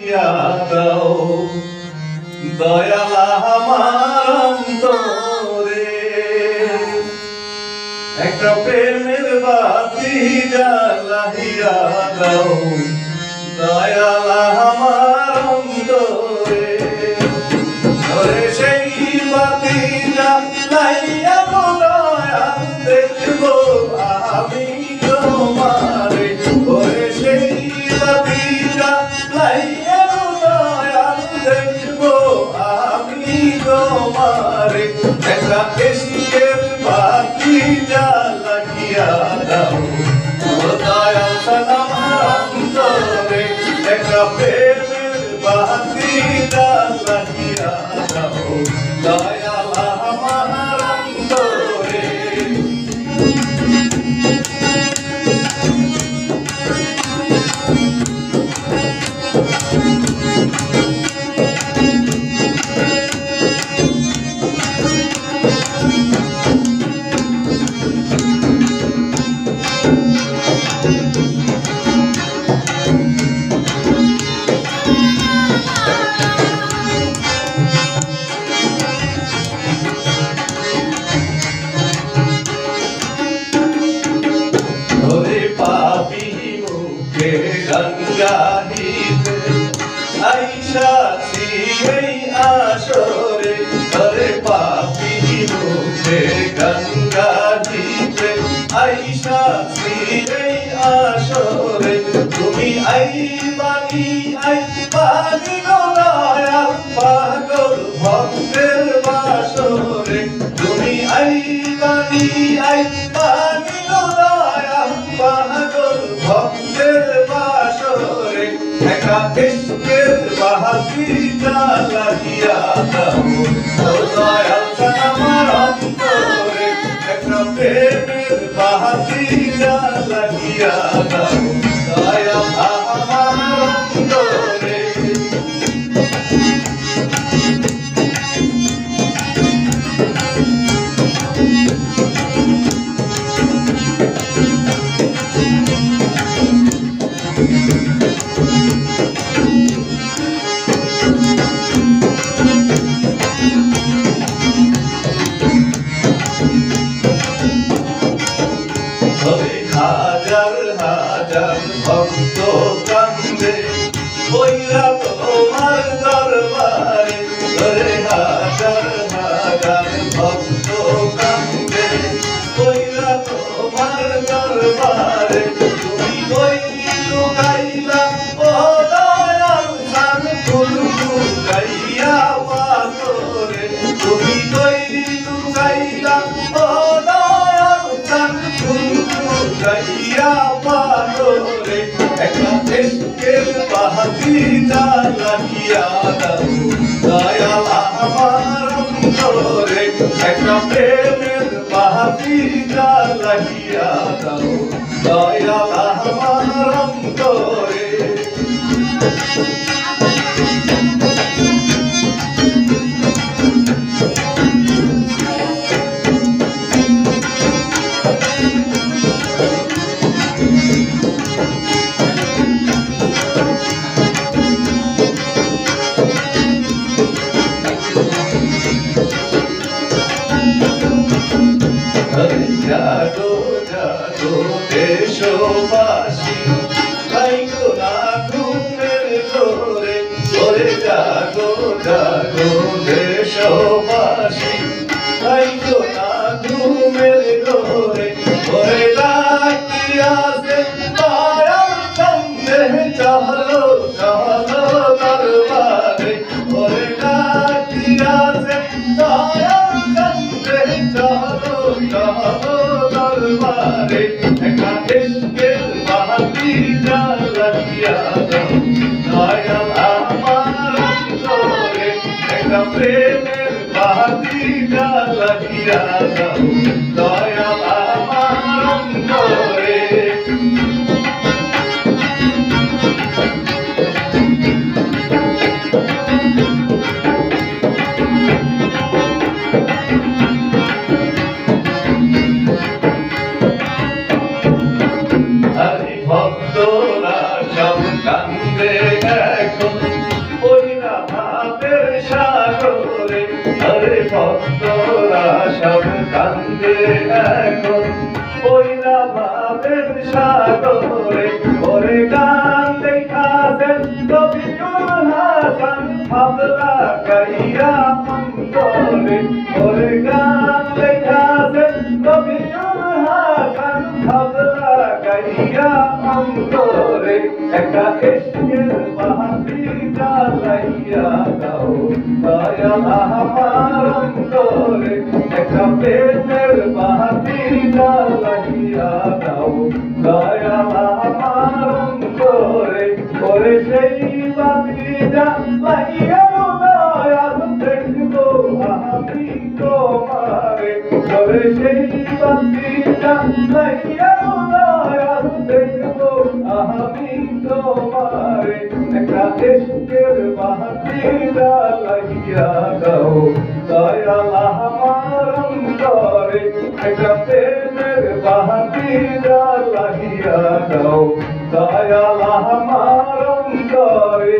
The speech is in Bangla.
লাগিয়া দাও দয়াল আমার অন্তরে একটা প্রেমের বাতি জ্বালাইয়া দাও দয়াল আমার অন্তরে ওরে সেই বাতি জ্বালাইয়া দয়াল দেখব আমি তোমারে ওরে সেই বাতি জ্বালাইয়া দয়াল দেখব আমি তোমারে একটা ইশকের বাতি জ্বালাইয়া দাও দয়াল আমার অন্তরে একটা প্রেমের বাতি জ্বালাইয়া দাও দয়াল আমার অন্তরে গঙ্গাহিতে আইসাছি এই আসরে করে পাপি মুখে গঙ্গাহিতে আইসাছি এই আসরে তুমি আইবানি গো দয়াল পাগল ভক্তের বাসরে তুমি আইবানি গো দয়াল পাগল ভক্তের বাসরে একটা ইশকের বাতি জ্বালাইয়া দাও দয়াল আমার অন্তরে একটা প্রেমের বাতি জ্বালাইয়া দাও দয়াল আমার অন্তরে হাজার হাজার ভক্ত কান্দে বইরা তোমার দরবারে হাজার হাজার ভক্ত কান্দে বইরা তোমার দরবারে তুমি বই লুকাইলা ও দয়াল খান ফুল লুকাইয়া পাথরে তুমি বই লুকাইলা ও দয়াল খান ফুল লুকাইয়া পাথরে একটা ইশকের বাতি জ্বালাইয়া দাও দয়াল আমার অন্তরে একটা প্রেমের বাতি জ্বালাইয়া দাও দয়াল আমার অন্তরে জাগো জাগো দেশবাসী ভাইগো না ঘুমের ঘোরে ওরে জাগো জাগো দেশবাসী ভাইগো না ঘুমের ঘোরে ওরে ডাকিয়াছে দয়াল সামনে চলো চলো দরবারে ওরে ডাকিয়াছে দয়াল সামনে চলো চলো দরবারে একটা ইশকের বাতি জ্বালাইয়া দাও দয়াল আমার অন্তরে একটা প্রেমের বাতি জ্বালাইয়া দাও দয়াল আমার অন্তরে ভক্তরা সব কান্দে এখন ভক্তরা সব কান্দে এখন ওইরা ভাবের সাগরে ওরে গান দেখাছেন রবিউল হাসান ভাবলা গাইয়া অন্তরে ওরে গান দেখাছেন রবিউল হাসান ভাবলা গাইয়া অন্তরে একটা ইশকের বাতি জ্বালাইয়া দাও দয়াল আমার অন্তরে একটা প্রেমের বাতি জ্বালাইয়া দাও দয়াল আমার অন্তরে ওরে সেই বাতি জ্বালাইয়া দয়াল দেখবো আমি তোমারে ওরে সেই বাতি জ্বালাইয়া দয়াল দেখবো আমি তোমারে একটা ইশকের বাতি জ্বালাইয়া দাও দয়াল আমার অন্তরে একটা প্রেমের বাতি জ্বালাইয়া দাও দয়াল আমার অন্তরে